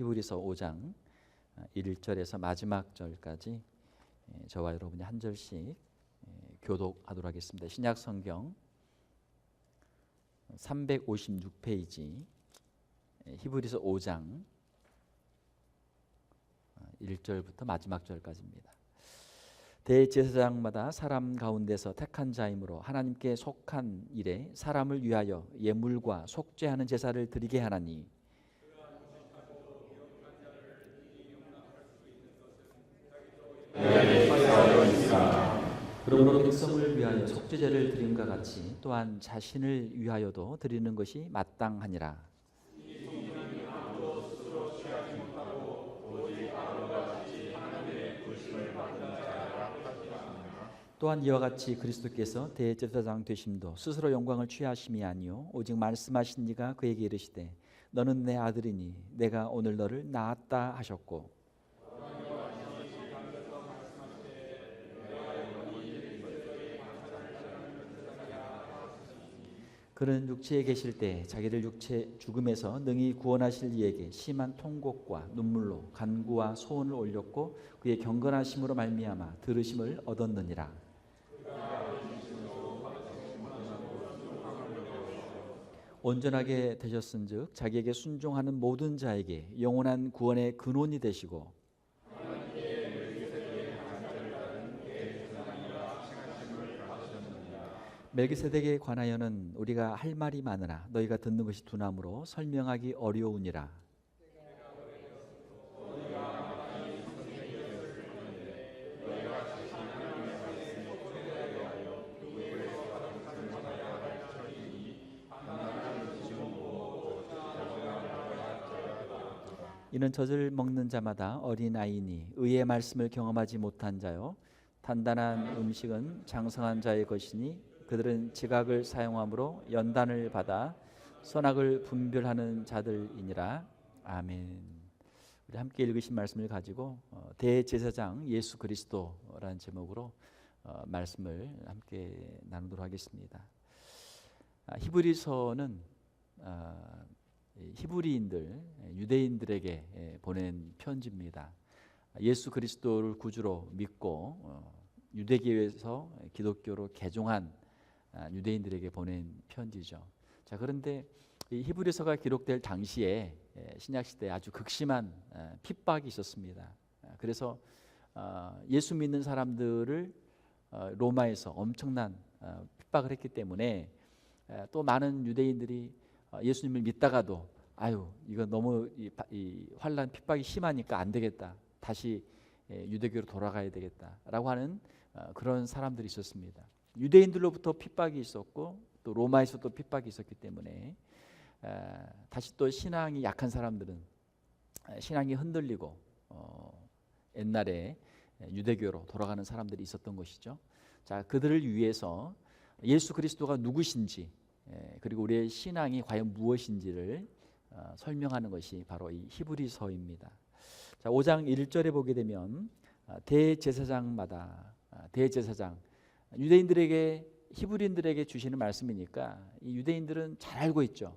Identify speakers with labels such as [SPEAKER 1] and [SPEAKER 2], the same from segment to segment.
[SPEAKER 1] 히브리서 5장 1절에서 마지막 절까지 저와 여러분이 한 절씩 교독하도록 하겠습니다. 신약 성경 356페이지 히브리서 5장 1절부터 마지막 절까지입니다. 대제사장마다 사람 가운데서 택한 자이므로 하나님께 속한 일에 사람을 위하여 예물과 속죄하는 제사를 드리게 하나니 그러므로 백성을 위하여 속죄제를 드림과 같이 또한 자신을 위하여도 드리는 것이 마땅하니라. 또한 이와 같이 그리스도께서 대제사장 되심도 스스로 영광을 취하심이 아니요 오직 말씀하신 이가 그에게 이르시되 너는 내 아들이니 내가 오늘 너를 낳았다 하셨고 그는 육체에 계실 때 자기를 육체 죽음에서 능히 구원하실 이에게 심한 통곡과 눈물로 간구와 소원을 올렸고 그의 경건하심으로 말미암아 들으심을 얻었느니라. 온전하게 되셨은즉 자기에게 순종하는 모든 자에게 영원한 구원의 근원이 되시고 멜기세덱에 관하여는 우리가 할 말이 많으나 너희가 듣는 것이 둔함으로 설명하기 어려우니라. 이는 젖을 먹는 자마다 어린아이니 의의 말씀을 경험하지 못한 자요 단단한 음식은 장성한 자의 것이니 그들은 지각을 사용함으로 연단을 받아 선악을 분별하는 자들이니라. 아멘. 우리 함께 읽으신 말씀을 가지고 대제사장 예수 그리스도라는 제목으로 말씀을 함께 나누도록 하겠습니다. 히브리서는 히브리인들, 유대인들에게 보낸 편지입니다. 예수 그리스도를 구주로 믿고 유대교에서 기독교로 개종한 유대인들에게 보낸 편지죠. 자, 그런데 이 히브리서가 기록될 당시에 신약 시대에 아주 극심한 핍박이 있었습니다. 그래서 예수 믿는 사람들을 로마에서 엄청난 핍박을 했기 때문에 또 많은 유대인들이 예수님을 믿다가도 이거 너무 이 환난 핍박이 심하니까 안 되겠다. 다시 유대교로 돌아가야 되겠다라고 하는 그런 사람들이 있었습니다. 유대인들로부터 핍박이 있었고 또 로마에서도 핍박이 있었기 때문에 다시 또 신앙이 약한 사람들은 신앙이 흔들리고 옛날에 유대교로 돌아가는 사람들이 있었던 것이죠. 자, 그들을 위해서 예수 그리스도가 누구신지 그리고 우리의 신앙이 과연 무엇인지를 설명하는 것이 바로 이 히브리서입니다. 자, 5장 1절에 보게 되면 대제사장마다 대제사장 유대인들에게 히브리인들에게 주시는 말씀이니까 이 유대인들은 잘 알고 있죠.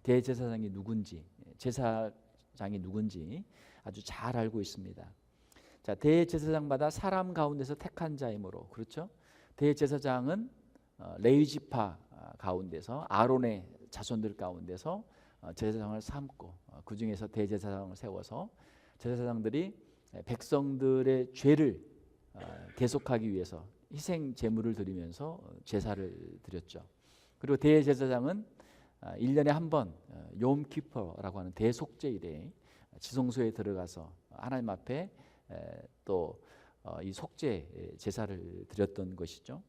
[SPEAKER 1] 대제사장이 누군지 제사장이 누군지 아주 잘 알고 있습니다. 자, 대제사장마다 사람 가운데서 택한 자이므로 그렇죠. 대제사장은 레위 지파 가운데서 아론의 자손들 가운데서 제사장을 삼고 그 중에서 대제사장을 세워서 제사장들이 백성들의 죄를 대속하기 위해서 희생 제물을 드리면서 제사를 드렸죠. 그리고 대제사장은 1년에 한 번 욤키퍼라고 하는 대속죄일에 지성소에 들어가서 하나님 앞에 또 이 속죄 제사를 드렸던 것이죠.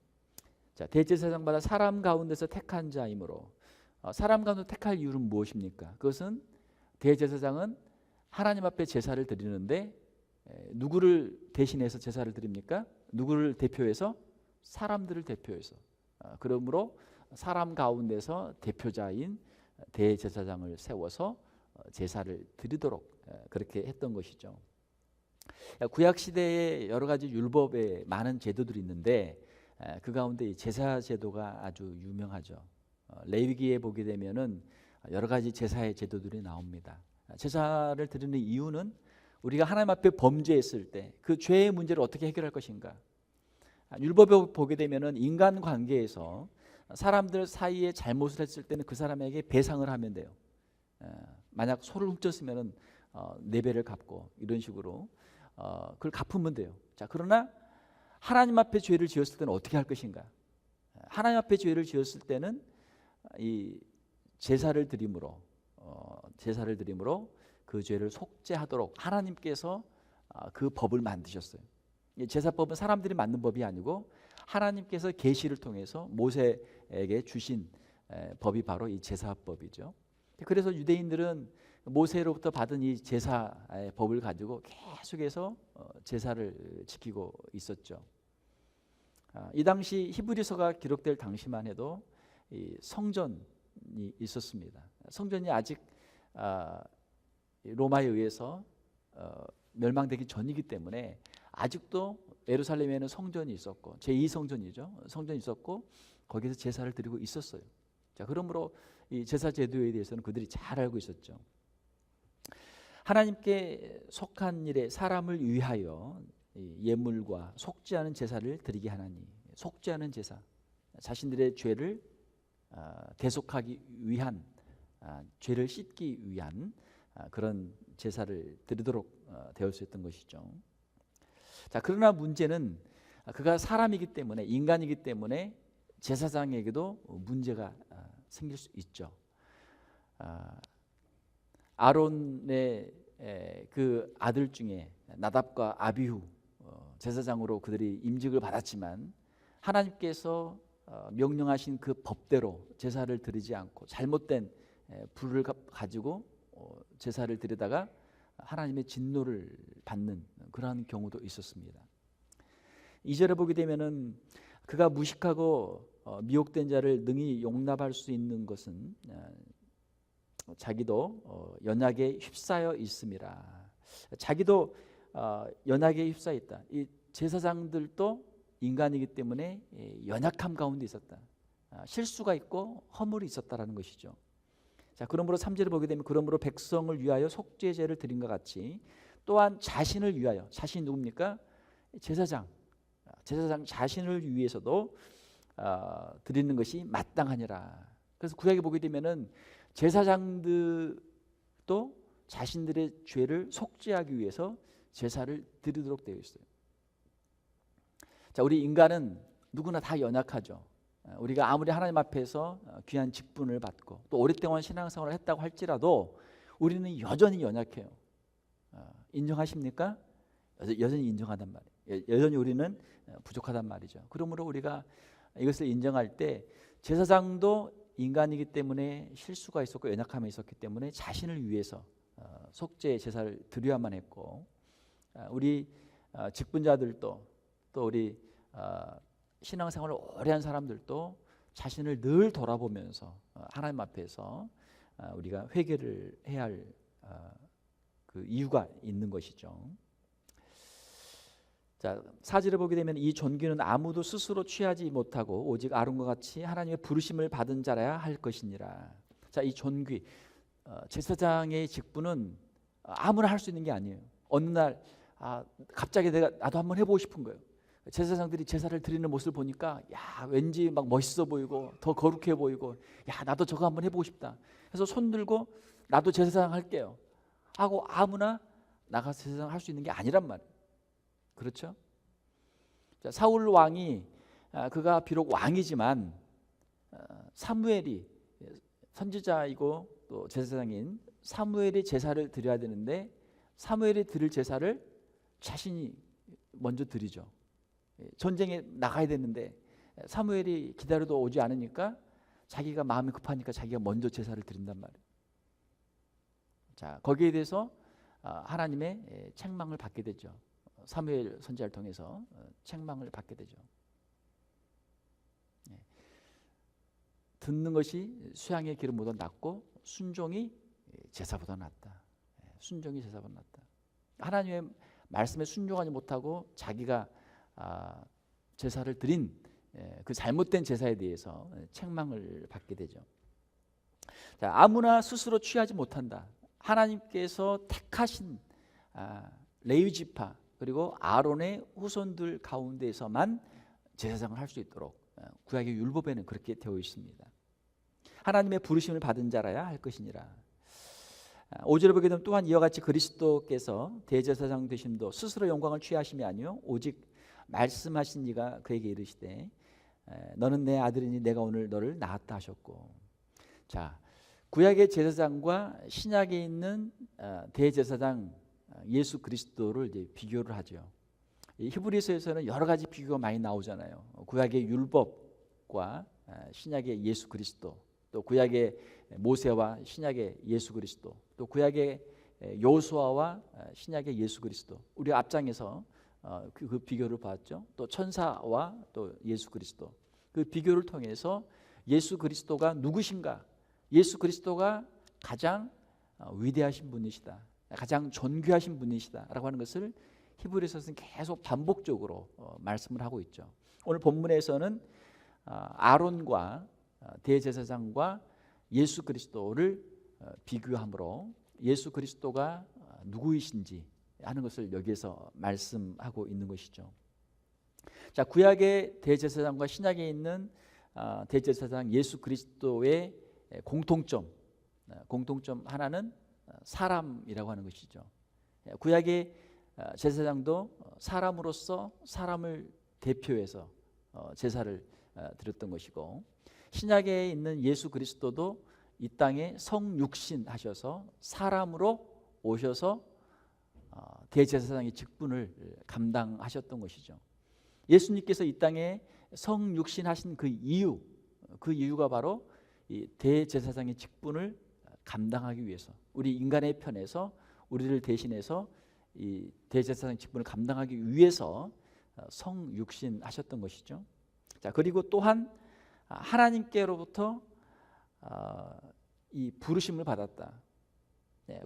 [SPEAKER 1] 자, 대제사장마다 사람 가운데서 택한 자이므로 사람 가운데 택할 이유는 무엇입니까? 그것은 대제사장은 하나님 앞에 제사를 드리는데 누구를 대신해서 제사를 드립니까? 누구를 대표해서? 사람들을 대표해서. 그러므로 사람 가운데서 대표자인 대제사장을 세워서 제사를 드리도록 그렇게 했던 것이죠. 구약 시대에 여러 가지 율법에 많은 제도들이 있는데 그 가운데 제사 제도가 아주 유명하죠. 레위기에 보게 되면은 여러 가지 제사의 제도들이 나옵니다. 제사를 드리는 이유는 우리가 하나님 앞에 범죄했을 때 그 죄의 문제를 어떻게 해결할 것인가. 율법에 보게 되면은 인간 관계에서 사람들 사이에 잘못을 했을 때는 그 사람에게 배상을 하면 돼요. 만약 소를 훔쳤으면은 4배를 갚고 이런 식으로 그걸 갚으면 돼요. 자, 그러나 하나님 앞에 죄를 지었을 때는 어떻게 할 것인가? 하나님 앞에 죄를 지었을 때는 이 제사를 드림으로 그 죄를 속죄하도록 하나님께서 그 법을 만드셨어요. 제사법은 사람들이 만든 법이 아니고 하나님께서 계시를 통해서 모세에게 주신 법이 바로 이 제사법이죠. 그래서 유대인들은 모세로부터 받은 이 제사의 법을 가지고 계속해서 제사를 지키고 있었죠. 이 당시 히브리서가 기록될 당시만 해도 이 성전이 있었습니다. 성전이 아직 로마에 의해서 멸망되기 전이기 때문에 아직도 예루살렘에는 성전이 있었고 제2성전이죠. 성전이 있었고 거기서 제사를 드리고 있었어요. 자, 그러므로 이 제사 제도에 대해서는 그들이 잘 알고 있었죠. 하나님께 속한 일에 사람을 위하여 예물과 속죄하는 제사를 드리게 하나니, 속죄하는 제사, 자신들의 죄를 대속하기 위한, 죄를 씻기 위한 그런 제사를 드리도록 되었었던 것이죠. 자, 그러나 문제는 그가 사람이기 때문에, 인간이기 때문에 제사장에게도 문제가 생길 수 있죠. 아론의 그 아들 중에 나답과 아비후 제사장으로 그들이 임직을 받았지만 하나님께서 명령하신 그 법대로 제사를 드리지 않고 잘못된 불을 가지고 제사를 드리다가 하나님의 진노를 받는 그러한 경우도 있었습니다. 2절에 보게 되면은 그가 무식하고 미혹된 자를 능히 용납할 수 있는 것은 자기도 연약에 휩싸여 있음이라. 자기도 연약에 휩싸여 있다. 이 제사장들도 인간이기 때문에 연약함 가운데 있었다. 실수가 있고 허물이 있었다라는 것이죠. 자, 그러므로 3절을 보게 되면 그러므로 백성을 위하여 속죄제를 드린 것 같이 또한 자신을 위하여, 자신이 누굽니까? 제사장 자신을 위해서도 드리는 것이 마땅하니라. 그래서 구약에 보게 되면은 제사장들도 자신들의 죄를 속죄하기 위해서 제사를 드리도록 되어 있어요. 자, 우리 인간은 누구나 다 연약하죠. 우리가 아무리 하나님 앞에서 귀한 직분을 받고 또 오랫동안 신앙생활을 했다고 할지라도 우리는 여전히 연약해요. 인정하십니까? 여전히 인정하단 말이에요. 여전히 우리는 부족하단 말이죠. 그러므로 우리가 이것을 인정할 때 제사장도 인간이기 때문에 실수가 있었고 연약함이 있었기 때문에 자신을 위해서 속죄 제사를 드려야만 했고, 우리 직분자들도 또 우리 신앙생활을 오래 한 사람들도 자신을 늘 돌아보면서 하나님 앞에서 우리가 회개를 해야 할 그 이유가 있는 것이죠. 자, 4절을 보게 되면 이 존귀는 아무도 스스로 취하지 못하고 오직 아론과 같이 하나님의 부르심을 받은 자라야 할 것이니라. 자, 이 존귀, 제사장의 직분은 아무나 할 수 있는 게 아니에요. 어느 날 갑자기 나도 한번 해보고 싶은 거예요. 제사장들이 제사를 드리는 모습을 보니까 야, 왠지 막 멋있어 보이고 더 거룩해 보이고, 야, 나도 저거 한번 해보고 싶다. 그래서 손 들고 나도 제사장 할게요 하고 아무나 나가서 제사장 할 수 있는 게 아니란 말이에요. 그렇죠? 자, 사울 왕이 그가 비록 왕이지만 사무엘이 선지자이고 또 제사장인 사무엘이 제사를 드려야 되는데 사무엘이 드릴 제사를 자신이 먼저 드리죠. 전쟁에 나가야 되는데 사무엘이 기다려도 오지 않으니까 자기가 마음이 급하니까 자기가 먼저 제사를 드린단 말이에요. 자, 거기에 대해서 하나님의 책망을 받게 되죠. 사무엘 선지자를 통해서 책망을 받게 되죠. 듣는 것이 수양의 기름보다 낫고 순종이 제사보다 낫다. 순종이 제사보다 낫다. 하나님의 말씀에 순종하지 못하고 자기가 제사를 드린 그 잘못된 제사에 대해서 책망을 받게 되죠. 자, 아무나 스스로 취하지 못한다. 하나님께서 택하신 레위 지파 그리고 아론의 후손들 가운데서만 제사장을 할 수 있도록 구약의 율법에는 그렇게 되어 있습니다. 하나님의 부르심을 받은 자라야 할 것이니라. 5절에 보게 되면 또한 이와 같이 그리스도께서 대제사장 되심도 스스로 영광을 취하심이 아니요 오직 말씀하신 이가 그에게 이르시되 너는 내 아들이니 내가 오늘 너를 낳았다 하셨고. 자, 구약의 제사장과 신약에 있는 대제사장 예수 그리스도를 이제 비교를 하죠. 히브리서에서는 여러 가지 비교가 많이 나오잖아요. 구약의 율법과 신약의 예수 그리스도, 또 구약의 모세와 신약의 예수 그리스도, 또 구약의 여호수아와 신약의 예수 그리스도. 우리 앞장에서 그 비교를 봤죠. 또 천사와 또 예수 그리스도. 그 비교를 통해서 예수 그리스도가 누구신가? 예수 그리스도가 가장 위대하신 분이시다, 가장 존귀하신 분이시다라고 하는 것을 히브리서에서는 계속 반복적으로 말씀을 하고 있죠. 오늘 본문에서는 아론과 대제사장과 예수 그리스도를 비교함으로 예수 그리스도가 누구이신지 하는 것을 여기에서 말씀하고 있는 것이죠. 자, 구약의 대제사장과 신약에 있는 대제사장 예수 그리스도의 공통점 하나는 사람이라고 하는 것이죠. 구약의 제사장도 사람으로서 사람을 대표해서 제사를 드렸던 것이고, 신약에 있는 예수 그리스도도 이 땅에 성육신 하셔서 사람으로 오셔서 대제사장의 직분을 감당하셨던 것이죠. 예수님께서 이 땅에 성육신 하신 그 이유가 바로 이 대제사장의 직분을 감당하기 위해서, 우리 인간의 편에서 우리를 대신해서 이 대제사장 직분을 감당하기 위해서 성육신 하셨던 것이죠. 자, 그리고 또한 하나님께로부터 이 부르심을 받았다.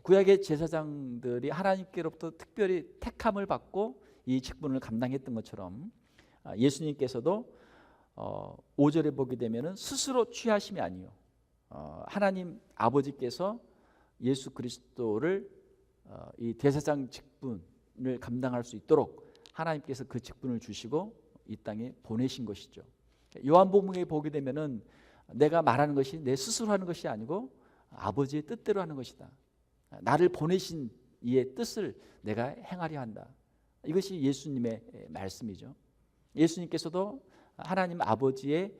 [SPEAKER 1] 구약의 제사장들이 하나님께로부터 특별히 택함을 받고 이 직분을 감당했던 것처럼 예수님께서도 5절에 보게 되면은 스스로 취하심이 아니요 하나님 아버지께서 예수 그리스도를 이 대제사장 직분을 감당할 수 있도록 하나님께서 그 직분을 주시고 이 땅에 보내신 것이죠. 요한복음에 보게 되면은 내가 말하는 것이 내 스스로 하는 것이 아니고 아버지의 뜻대로 하는 것이다. 나를 보내신 이의 뜻을 내가 행하려 한다. 이것이 예수님의 말씀이죠. 예수님께서도 하나님 아버지의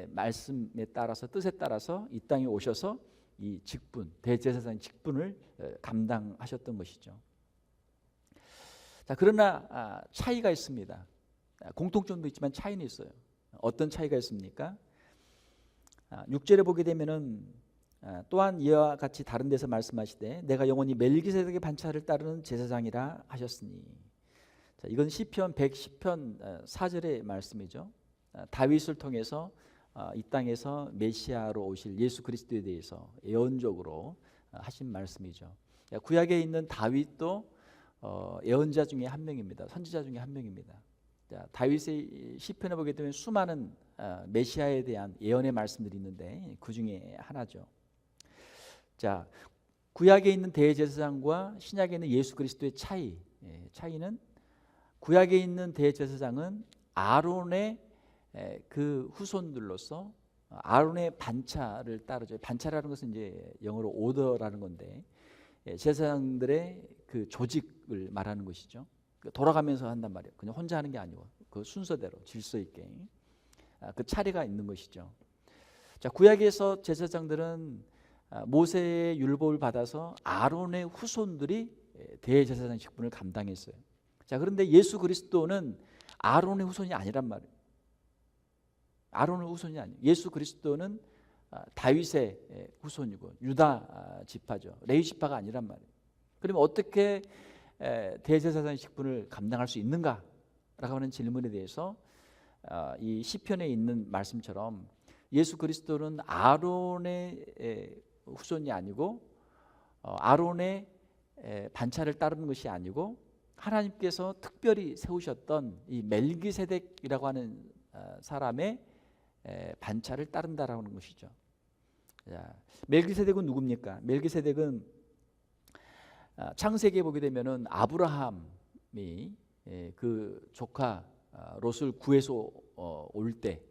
[SPEAKER 1] 말씀에 따라서, 뜻에 따라서 이 땅에 오셔서 이 직분, 대제사장 직분을 감당하셨던 것이죠. 자, 그러나 차이가 있습니다. 공통점도 있지만 차이는 있어요. 어떤 차이가 있습니까? 6절에 보게 되면은 또한 이와 같이 다른 데서 말씀하시되 내가 영원히 멜기세덱의 반차를 따르는 제사장이라 하셨으니. 자, 이건 시편 110편 4절의 말씀이죠. 다윗을 통해서 이 땅에서 메시아로 오실 예수 그리스도에 대해서 예언적으로 하신 말씀이죠. 구약에 있는 다윗도 예언자 중에 한 명입니다. 선지자 중에 한 명입니다. 자, 다윗의 시편에 보게 되면 수많은 메시아에 대한 예언의 말씀들이 있는데 그 중에 하나죠. 자, 구약에 있는 대제사장과 신약에 있는 예수 그리스도의 차이는 구약에 있는 대제사장은 아론의 그 후손들로서 아론의 반차를 따르죠. 반차라는 것은 이제 영어로 오더라는 건데 제사장들의 그 조직을 말하는 것이죠. 돌아가면서 한단 말이에요. 그냥 혼자 하는 게 아니고 그 순서대로 질서 있게 그 차례가 있는 것이죠. 자, 구약에서 제사장들은 모세의 율법을 받아서 아론의 후손들이 대제사장 직분을 감당했어요. 자, 그런데 예수 그리스도는 아론의 후손이 아니란 말이에요. 아론의 후손이 아니에요. 예수 그리스도는 다윗의 후손이고 유다 지파죠. 레위 지파가 아니란 말이에요. 그러면 어떻게 대제사장 직분을 감당할 수 있는가라고 하는 질문에 대해서 이 시편에 있는 말씀처럼 예수 그리스도는 아론의 후손이 아니고 아론의 반차를 따르는 것이 아니고 하나님께서 특별히 세우셨던 이 멜기세덱이라고 하는 사람의 반차를 따른다라고 하는 것이죠. 자, 멜기세덱은 누굽니까? 멜기세덱은 창세기에 보게 되면은 아브라함이 그 조카 롯을 구해서 올 때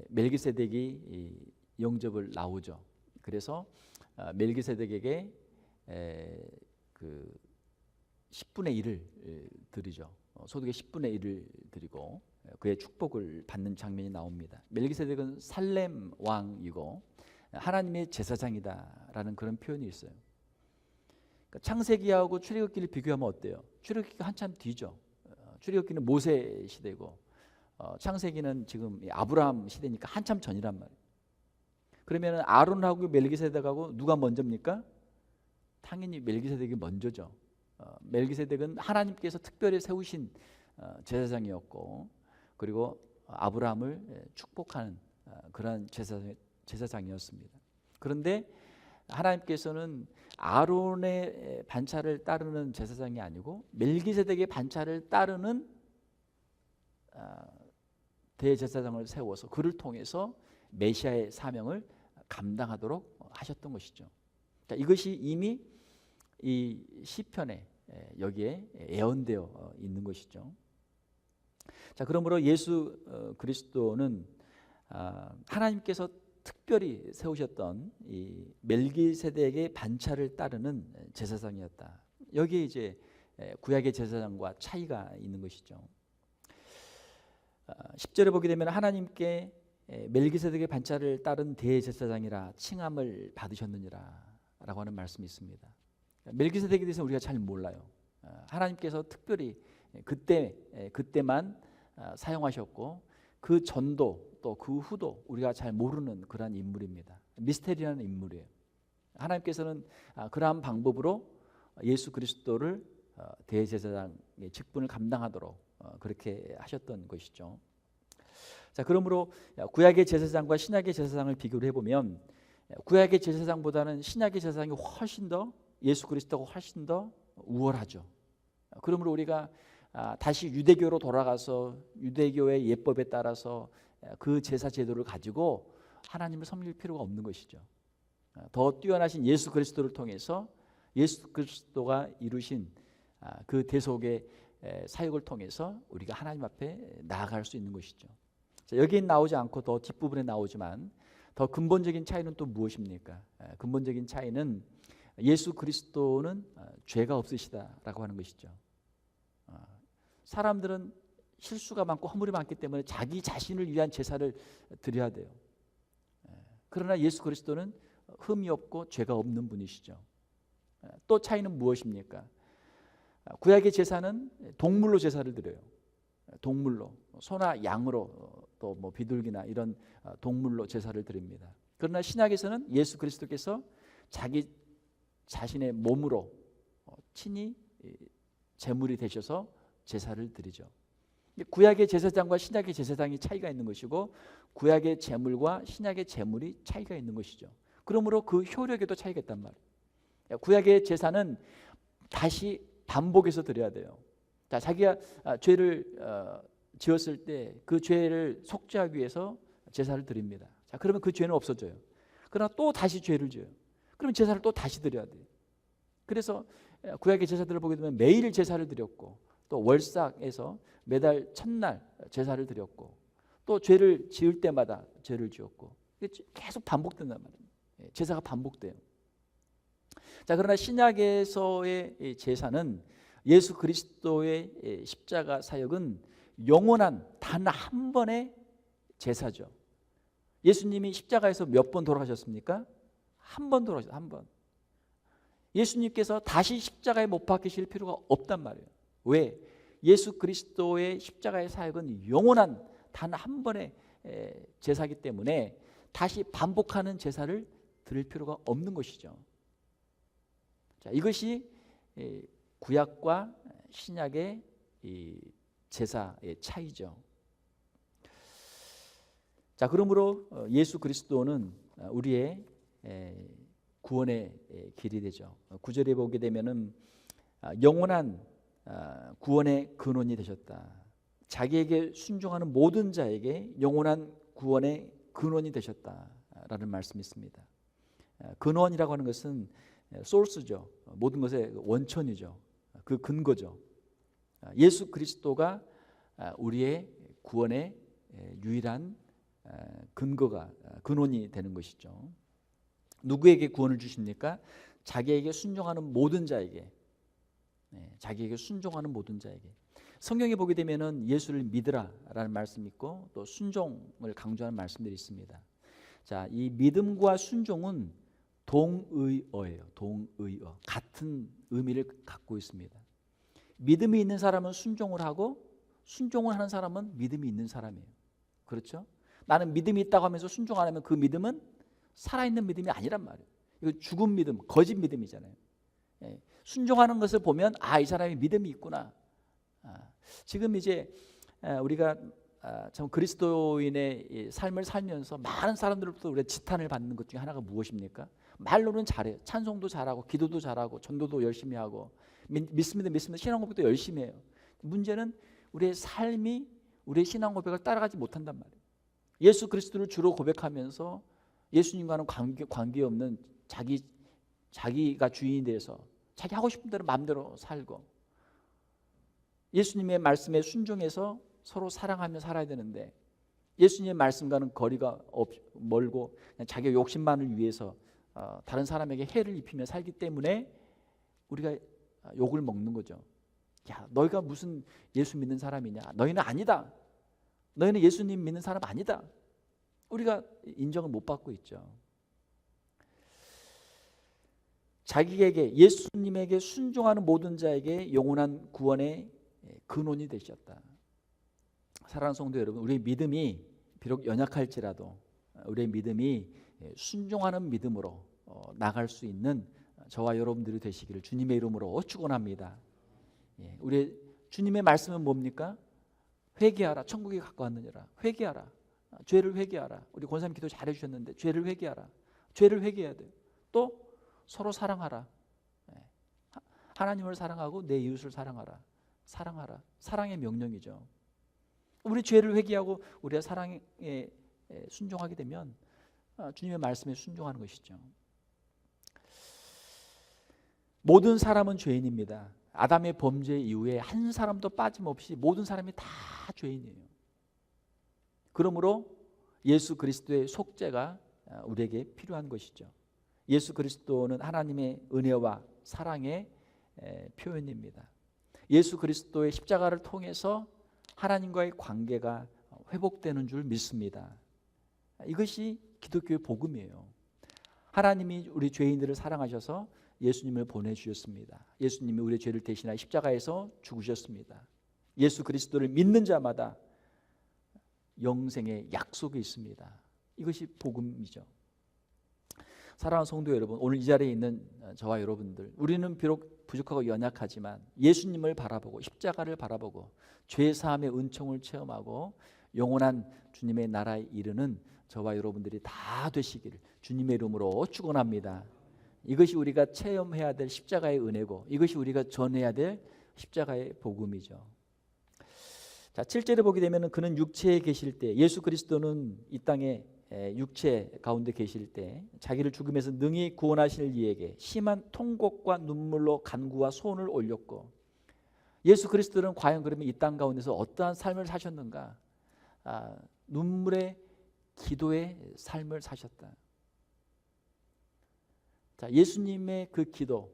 [SPEAKER 1] 멜기세덱이 영접을 나오죠. 그래서 멜기세덱에게 그 10분의 1을 드리죠. 소득의 10분의 1을 드리고 그의 축복을 받는 장면이 나옵니다. 멜기세덱은 살렘 왕이고 하나님의 제사장이다라는 그런 표현이 있어요. 그러니까 창세기하고 출애굽기를 비교하면 어때요? 출애굽기가 한참 뒤죠. 출애굽기는 모세 시대고 창세기는 지금 아브라함 시대니까 한참 전이란 말이에요. 그러면 아론하고 멜기세덱하고 누가 먼저입니까? 당연히 멜기세덱이 먼저죠. 멜기세덱은 하나님께서 특별히 세우신 제사장이었고, 그리고 아브라함을 축복하는 그런 제사장이었습니다. 그런데 하나님께서는 아론의 반차를 따르는 제사장이 아니고 멜기세덱의 반차를 따르는 대제사장을 세워서 그를 통해서 메시아의 사명을 감당하도록 하셨던 것이죠. 자, 이것이 이미 이 시편에 여기에 예언되어 있는 것이죠. 자, 그러므로 예수 그리스도는 하나님께서 특별히 세우셨던 이 멜기세덱의 반차를 따르는 제사장이었다. 여기에 이제 구약의 제사장과 차이가 있는 것이죠. 10절에 보게 되면 하나님께 멜기세덱의 반차를 따른 대제사장이라 칭함을 받으셨느니라 라고 하는 말씀이 있습니다. 멜기세덱에 대해서 우리가 잘 몰라요. 하나님께서 특별히 그때만 사용하셨고 그 전도 또 그 후도 우리가 잘 모르는 그러한 인물입니다. 미스테리라는 인물이에요. 하나님께서는 그러한 방법으로 예수 그리스도를 대제사장의 직분을 감당하도록 그렇게 하셨던 것이죠. 자, 그러므로 구약의 제사장과 신약의 제사장을 비교를 해보면 구약의 제사장보다는 신약의 제사장이 훨씬 더 예수 그리스도가 훨씬 더 우월하죠. 그러므로 우리가 다시 유대교로 돌아가서 유대교의 예법에 따라서 그 제사 제도를 가지고 하나님을 섬길 필요가 없는 것이죠. 더 뛰어나신 예수 그리스도를 통해서 예수 그리스도가 이루신 그 대속의 사역을 통해서 우리가 하나님 앞에 나아갈 수 있는 것이죠. 자, 여기에 나오지 않고 더 뒷부분에 나오지만 더 근본적인 차이는 또 무엇입니까? 근본적인 차이는 예수 그리스도는 죄가 없으시다라고 하는 것이죠. 사람들은 실수가 많고 허물이 많기 때문에 자기 자신을 위한 제사를 드려야 돼요. 그러나 예수 그리스도는 흠이 없고 죄가 없는 분이시죠. 또 차이는 무엇입니까? 구약의 제사는 동물로 제사를 드려요. 동물로, 소나 양으로, 또 뭐 비둘기나 이런 동물로 제사를 드립니다. 그러나 신약에서는 예수 그리스도께서 자기 자신의 몸으로 친히 제물이 되셔서 제사를 드리죠. 구약의 제사장과 신약의 제사장이 차이가 있는 것이고 구약의 제물과 신약의 제물이 차이가 있는 것이죠. 그러므로 그 효력에도 차이가 있단 말이에요. 구약의 제사는 다시 반복해서 드려야 돼요. 자, 자기가 죄를 지었을 때 그 죄를 속죄하기 위해서 제사를 드립니다. 자, 그러면 그 죄는 없어져요. 그러나 또 다시 죄를 지어요. 그러면 제사를 또 다시 드려야 돼요. 그래서 구약의 제사들을 보게 되면 매일 제사를 드렸고 또 월삭에서 매달 첫날 제사를 드렸고 또 죄를 지을 때마다 죄를 지었고 계속 반복된단 말이에요. 제사가 반복돼요. 자, 그러나 신약에서의 제사는 예수 그리스도의 십자가 사역은 영원한 단 한 번의 제사죠. 예수님이 십자가에서 몇 번 돌아가셨습니까? 한 번 돌아가셨어요. 한 번. 예수님께서 다시 십자가에 못 박히실 필요가 없단 말이에요. 왜? 예수 그리스도의 십자가의 사역은 영원한 단 한 번의 제사이기 때문에 다시 반복하는 제사를 드릴 필요가 없는 것이죠. 자, 이것이 구약과 신약의 이 제사의 차이죠. 자, 그러므로 예수 그리스도는 우리의 구원의 길이 되죠. 9절에 보게 되면은 영원한 구원의 근원이 되셨다. 자기에게 순종하는 모든 자에게 영원한 구원의 근원이 되셨다라는 말씀이 있습니다. 근원이라고 하는 것은 소스죠. 모든 것의 원천이죠. 그 근거죠. 예수 그리스도가 우리의 구원의 유일한 근거가 근원이 되는 것이죠. 누구에게 구원을 주십니까? 자기에게 순종하는 모든 자에게. 자기에게 순종하는 모든 자에게. 성경에 보게 되면은 예수를 믿으라라는 말씀이 있고 또 순종을 강조하는 말씀들이 있습니다. 자, 이 믿음과 순종은 동의어예요. 동의어. 같은 의미를 갖고 있습니다. 믿음이 있는 사람은 순종을 하고 순종을 하는 사람은 믿음이 있는 사람이에요. 그렇죠? 나는 믿음이 있다고 하면서 순종 안 하면 그 믿음은 살아있는 믿음이 아니란 말이에요. 이거 죽은 믿음, 거짓 믿음이잖아요. 순종하는 것을 보면 이 사람이 믿음이 있구나. 지금 이제 우리가 참 그리스도인의 삶을 살면서 많은 사람들로부터 우리가 지탄을 받는 것 중에 하나가 무엇입니까? 말로는 잘해요. 찬송도 잘하고 기도도 잘하고 전도도 열심히 하고 믿습니다 신앙 고백도 열심히 해요. 문제는 우리의 삶이 우리의 신앙 고백을 따라가지 못한단 말이에요. 예수 그리스도를 주로 고백하면서 예수님과는 관계없는 자기가 주인이 돼서 자기 하고 싶은 대로 마음대로 살고 예수님의 말씀에 순종해서 서로 사랑하며 살아야 되는데 예수님의 말씀과는 거리가 멀고 그냥 자기 욕심만을 위해서 다른 사람에게 해를 입히며 살기 때문에 우리가 욕을 먹는 거죠. 야, 너희가 무슨 예수 믿는 사람이냐? 너희는 아니다. 너희는 예수님 믿는 사람 아니다. 우리가 인정을 못 받고 있죠. 자기에게 예수님에게 순종하는 모든 자에게 영원한 구원의 근원이 되셨다. 사랑하는 성도 여러분, 우리의 믿음이 비록 연약할지라도 우리의 믿음이 순종하는 믿음으로 나갈 수 있는 저와 여러분들이 되시기를 주님의 이름으로 축원합니다. 우리 주님의 말씀은 뭡니까? 회개하라. 천국에 가까웠느니라. 회개하라. 죄를 회개하라. 우리 권사님 기도 잘해 주셨는데 죄를 회개하라. 죄를 회개해야 돼요. 또 서로 사랑하라. 하나님을 사랑하고 내 이웃을 사랑하라. 사랑하라. 사랑의 명령이죠. 우리 죄를 회개하고 우리가 사랑에 순종하게 되면 주님의 말씀에 순종하는 것이죠. 모든 사람은 죄인입니다. 아담의 범죄 이후에 한 사람도 빠짐없이 모든 사람이 다 죄인이에요. 그러므로 예수 그리스도의 속죄가 우리에게 필요한 것이죠. 예수 그리스도는 하나님의 은혜와 사랑의 표현입니다. 예수 그리스도의 십자가를 통해서 하나님과의 관계가 회복되는 줄 믿습니다. 이것이 기독교의 복음이에요. 하나님이 우리 죄인들을 사랑하셔서 예수님을 보내주셨습니다. 예수님이 우리의 죄를 대신하여 십자가에서 죽으셨습니다. 예수 그리스도를 믿는 자마다 영생의 약속이 있습니다. 이것이 복음이죠. 사랑하는 성도 여러분, 오늘 이 자리에 있는 저와 여러분들, 우리는 비록 부족하고 연약하지만 예수님을 바라보고 십자가를 바라보고 죄 사함의 은총을 체험하고 영원한 주님의 나라에 이르는 저와 여러분들이 다 되시기를 주님의 이름으로 축원합니다. 이것이 우리가 체험해야 될 십자가의 은혜고 이것이 우리가 전해야 될 십자가의 복음이죠. 자, 7절에 보게 되면 그는 육체에 계실 때, 예수 그리스도는 이 땅에 육체 가운데 계실 때 자기를 죽음에서 능히 구원하실 이에게 심한 통곡과 눈물로 간구와 소원을 올렸고, 예수 그리스도는 과연 그러면 이 땅 가운데서 어떠한 삶을 사셨는가? 눈물의 기도의 삶을 사셨다. 자, 예수님의 그 기도,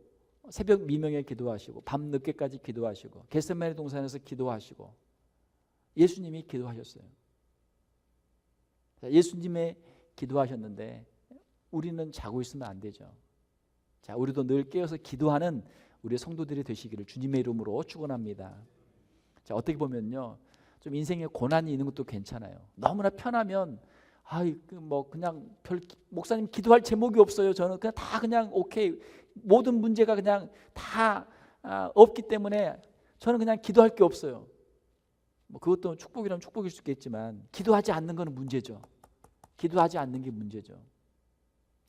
[SPEAKER 1] 새벽 미명에 기도하시고 밤 늦게까지 기도하시고 겟세마네 동산에서 기도하시고 예수님이 기도하셨어요. 자, 예수님의 기도하셨는데 우리는 자고 있으면 안 되죠. 자, 우리도 늘 깨어서 기도하는 우리 성도들이 되시기를 주님의 이름으로 축원합니다. 자, 어떻게 보면요, 좀 인생에 고난이 있는 것도 괜찮아요. 너무나 편하면 그냥 목사님 기도할 제목이 없어요. 저는 그냥 다 그냥 오케이, 모든 문제가 그냥 다 없기 때문에 저는 그냥 기도할 게 없어요. 그것도 축복이라면 축복일 수 있겠지만 기도하지 않는 것은 문제죠. 기도하지 않는 게 문제죠.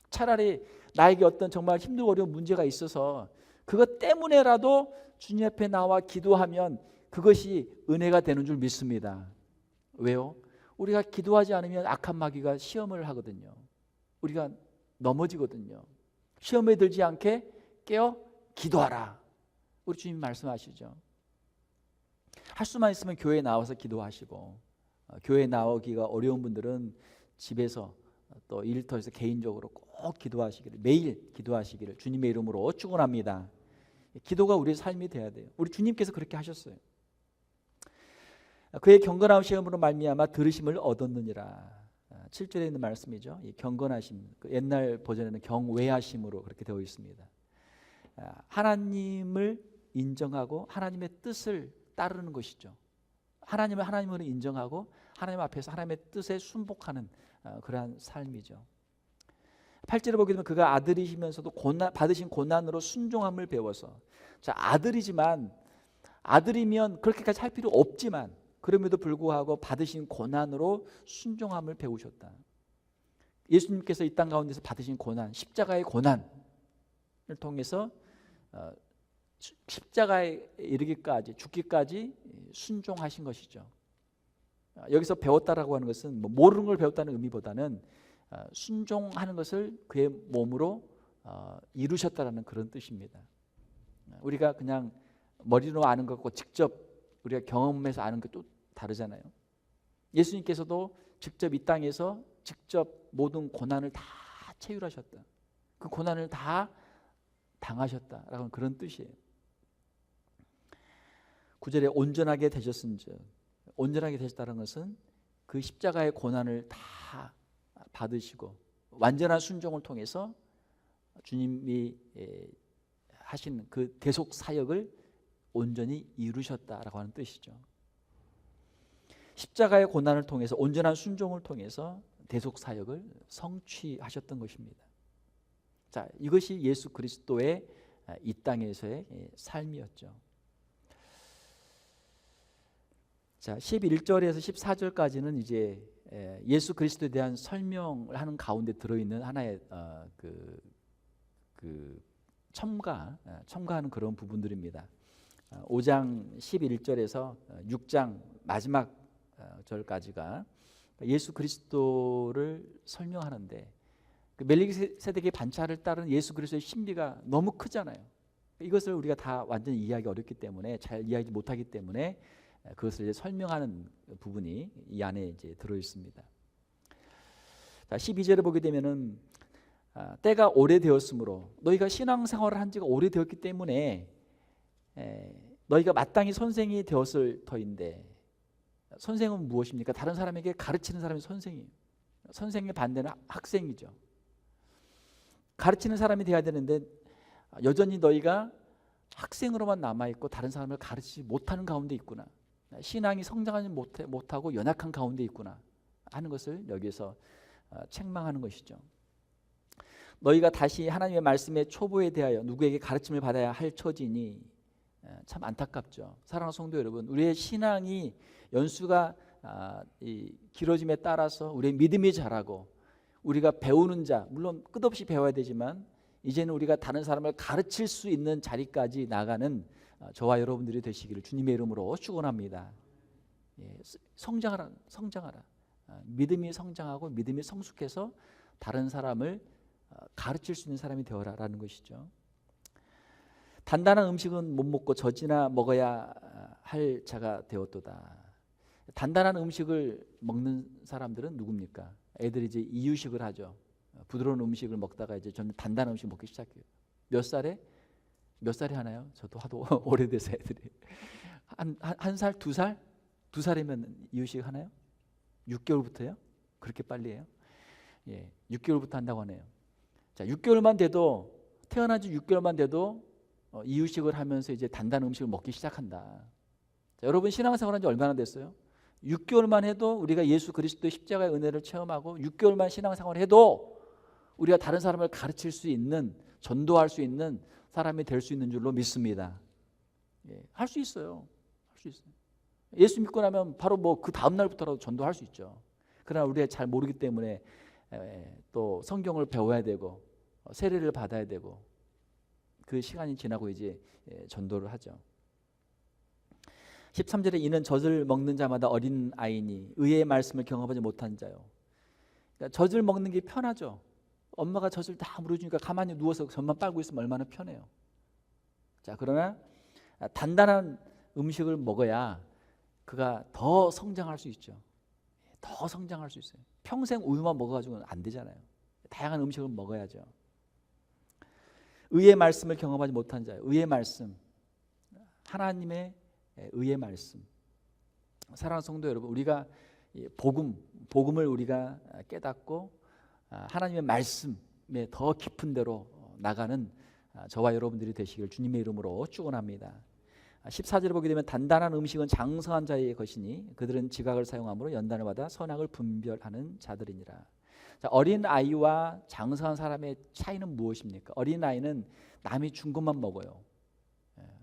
[SPEAKER 1] 차라리 나에게 어떤 정말 힘들고 어려운 문제가 있어서 그것 때문에라도 주님 앞에 나와 기도하면 그것이 은혜가 되는 줄 믿습니다. 왜요? 우리가 기도하지 않으면 악한 마귀가 시험을 하거든요. 우리가 넘어지거든요. 시험에 들지 않게 깨어 기도하라. 우리 주님 말씀하시죠. 할 수만 있으면 교회에 나와서 기도하시고, 교회에 나오기가 어려운 분들은 집에서 또 일터에서 개인적으로 꼭 기도하시기를, 매일 기도하시기를 주님의 이름으로 축원합니다. 기도가 우리의 삶이 돼야 돼요. 우리 주님께서 그렇게 하셨어요. 그의 경건한 시험으로 말미암아 들으심을 얻었느니라. 7절에 있는 말씀이죠. 이 경건하심, 옛날 버전에는 경외하심으로 그렇게 되어 있습니다. 하나님을 인정하고 하나님의 뜻을 따르는 것이죠. 하나님을 하나님으로 인정하고 하나님 앞에서 하나님의 뜻에 순복하는 그러한 삶이죠. 8절에 보게 되면 그가 아들이시면서도 받으신 고난으로 순종함을 배워서, 자, 아들이면 그렇게까지 할 필요 없지만 그럼에도 불구하고 받으신 고난으로 순종함을 배우셨다. 예수님께서 이 땅 가운데서 받으신 고난, 십자가의 고난을 통해서 십자가에 이르기까지, 죽기까지 순종하신 것이죠. 여기서 배웠다라고 하는 것은 모르는 걸 배웠다는 의미보다는 순종하는 것을 그의 몸으로 이루셨다라는 그런 뜻입니다. 우리가 그냥 머리로 아는 것과 직접 우리가 경험해서 아는 것 또 다르잖아요. 예수님께서도 직접 이 땅에서 직접 모든 고난을 다 체휼하셨다. 그 고난을 다 당하셨다라는 그런 뜻이에요. 9절에 온전하게 되셨은즉, 온전하게 되셨다는 것은 그 십자가의 고난을 다 받으시고 완전한 순종을 통해서 주님이 하신 그 대속 사역을 온전히 이루셨다라고 하는 뜻이죠. 십자가의 고난을 통해서, 온전한 순종을 통해서 대속 사역을 성취하셨던 것입니다. 자, 이것이 예수 그리스도의 이 땅에서의 삶이었죠. 자, 11절에서 14절까지는 이제 예수 그리스도에 대한 설명을 하는 가운데 들어있는 하나의 첨가하는 그런 부분들입니다. 5장 11절에서 6장 마지막 절까지가 예수 그리스도를 설명하는데, 그 멜기세덱의 반차를 따른 예수 그리스도의 신비가 너무 크잖아요. 이것을 우리가 다 완전히 이해하기 어렵기 때문에, 잘 이해하지 못하기 때문에 그것을 이제 설명하는 부분이 이 안에 이제 들어 있습니다. 자, 12절에 보게 되면은 때가 오래되었으므로, 너희가 신앙생활을 한 지가 오래되었기 때문에 너희가 마땅히 선생이 되었을 터인데, 선생은 무엇입니까? 다른 사람에게 가르치는 사람이 선생이에요. 선생의 반대는 학생이죠. 가르치는 사람이 되어야 되는데 여전히 너희가 학생으로만 남아있고 다른 사람을 가르치지 못하는 가운데 있구나. 신앙이 성장하지 못하고 연약한 가운데 있구나 하는 것을 여기에서 책망하는 것이죠. 너희가 다시 하나님의 말씀의 초보에 대하여 누구에게 가르침을 받아야 할 처지니, 참 안타깝죠. 사랑하는 성도 여러분, 우리의 신앙이 연수가 길어짐에 따라서 우리의 믿음이 자라고 우리가 배우는 자, 물론 끝없이 배워야 되지만 이제는 우리가 다른 사람을 가르칠 수 있는 자리까지 나가는 저와 여러분들이 되시기를 주님의 이름으로 축원합니다. 성장하라. 믿음이 성장하고 믿음이 성숙해서 다른 사람을 가르칠 수 있는 사람이 되어라라는 것이죠. 단단한 음식은 못 먹고 젖이나 먹어야 할 자가 되었도다. 단단한 음식을 먹는 사람들은 누굽니까? 애들이 이제 이유식을 하죠. 부드러운 음식을 먹다가 이제 저는 단단한 음식 먹기 시작해요. 몇 살에 하나요? 저도 하도 오래돼서 애들이 한 살, 두 살? 2살이면 이유식 하나요? 6개월부터요? 그렇게 빨리 해요? 6개월부터 한다고 하네요. 자, 6개월만 돼도, 태어난 지 6개월만 돼도 이유식을 하면서 이제 단단한 음식을 먹기 시작한다. 자, 여러분 신앙생활 한 지 얼마나 됐어요? 6개월만 해도 우리가 예수 그리스도의 십자가의 은혜를 체험하고 6개월만 신앙생활을 해도 우리가 다른 사람을 가르칠 수 있는, 전도할 수 있는 사람이 될 수 있는 줄로 믿습니다. 할 수 있어요. 할 수 있어요. 예수 믿고 나면 바로 그 다음 날부터라도 전도할 수 있죠. 그러나 우리가 잘 모르기 때문에 또 성경을 배워야 되고 세례를 받아야 되고 그 시간이 지나고 이제 전도를 하죠. 13절에 이는 젖을 먹는 자마다 어린 아이니 의의 말씀을 경험하지 못한 자요. 그러니까 젖을 먹는 게 편하죠. 엄마가 젖을 다 물어주니까 가만히 누워서 젖만 빨고 있으면 얼마나 편해요. 자, 그러나 단단한 음식을 먹어야 그가 더 성장할 수 있죠. 더 성장할 수 있어요. 평생 우유만 먹어가지고는 안 되잖아요. 다양한 음식을 먹어야죠. 의의 말씀을 경험하지 못한 자예요. 의의 말씀, 하나님의 의의 말씀. 사랑하는 성도 여러분, 우리가 복음을 우리가 깨닫고 하나님의 말씀에 더 깊은 데로 나가는 저와 여러분들이 되시길 주님의 이름으로 축원합니다. 14절을 보게 되면 단단한 음식은 장성한 자의 것이니 그들은 지각을 사용함으로 연단을 받아 선악을 분별하는 자들이니라. 자, 어린 아이와 장성한 사람의 차이는 무엇입니까? 어린 아이는 남이 준 것만 먹어요.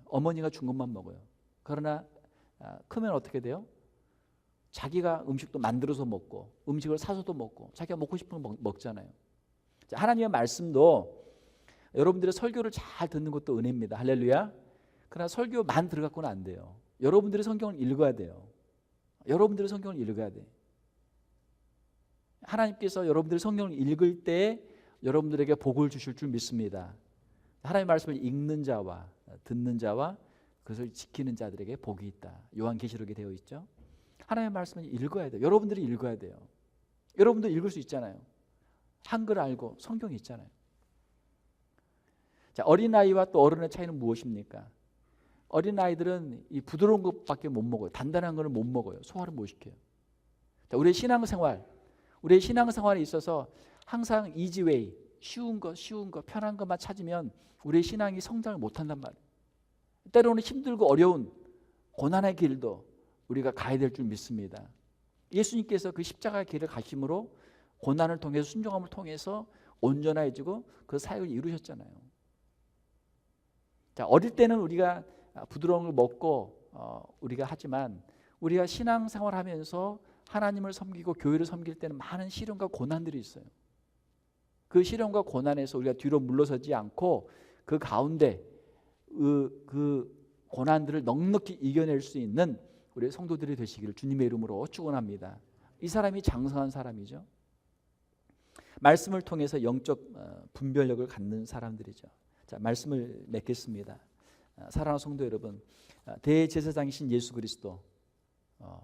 [SPEAKER 1] 어머니가 준 것만 먹어요. 그러나 크면 어떻게 돼요? 자기가 음식도 만들어서 먹고 음식을 사서도 먹고 자기가 먹고 싶은 거 먹잖아요. 자, 하나님의 말씀도 여러분들의 설교를 잘 듣는 것도 은혜입니다. 할렐루야. 그러나 설교만 들어갖고는 안 돼요. 여러분들의 성경을 읽어야 돼요. 여러분들의 성경을 읽어야 돼. 하나님께서 여러분들의 성경을 읽을 때 여러분들에게 복을 주실 줄 믿습니다. 하나님의 말씀을 읽는 자와 듣는 자와 그것을 지키는 자들에게 복이 있다. 요한계시록에 되어 있죠. 하나님의 말씀을 읽어야 돼요. 여러분들이 읽어야 돼요. 여러분도 읽을 수 있잖아요. 한글 알고 성경이 있잖아요. 자, 어린아이와 또 어른의 차이는 무엇입니까? 어린아이들은 이 부드러운 것밖에 못 먹어요. 단단한 거는 못 먹어요. 소화를 못 시켜요. 자, 우리의 신앙생활에 있어서 항상 이지웨이, 쉬운 거, 편한 것만 찾으면 우리의 신앙이 성장을 못한단 말이에요. 때로는 힘들고 어려운 고난의 길도 우리가 가야 될 줄 믿습니다. 예수님께서 그 십자가의 길을 가심으로 고난을 통해서 순종함을 통해서 온전해지고 그 사역을 이루셨잖아요. 자, 어릴 때는 우리가 부드러운 걸 먹고 우리가 하지만 우리가 신앙생활하면서 하나님을 섬기고 교회를 섬길 때는 많은 시련과 고난들이 있어요. 그 시련과 고난에서 우리가 뒤로 물러서지 않고 그 가운데 그 고난들을 넉넉히 이겨낼 수 있는 우리 성도들이 되시기를 주님의 이름으로 축원합니다. 이 사람이 장성한 사람이죠. 말씀을 통해서 영적 분별력을 갖는 사람들이죠. 자, 말씀을 맺겠습니다. 사랑하는 성도 여러분, 대제사장이신 예수 그리스도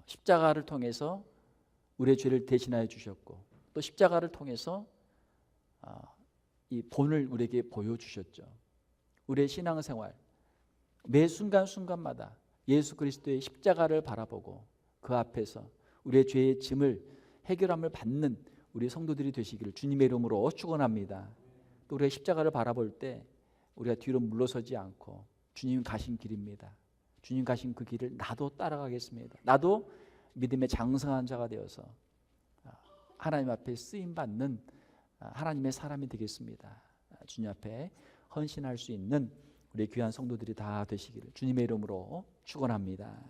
[SPEAKER 1] 십자가를 통해서 우리의 죄를 대신하여 주셨고 또 십자가를 통해서 이 본을 우리에게 보여주셨죠. 우리의 신앙생활 매 순간순간마다 예수 그리스도의 십자가를 바라보고 그 앞에서 우리의 죄의 짐을 해결함을 받는 우리 성도들이 되시기를 주님의 이름으로 축원합니다. 또 우리의 십자가를 바라볼 때 우리가 뒤로 물러서지 않고 주님 가신 길입니다. 주님 가신 그 길을 나도 따라가겠습니다. 나도 믿음의 장성한 자가 되어서 하나님 앞에 쓰임받는 하나님의 사람이 되겠습니다. 주님 앞에 헌신할 수 있는 우리 귀한 성도들이 다 되시기를 주님의 이름으로 축원합니다.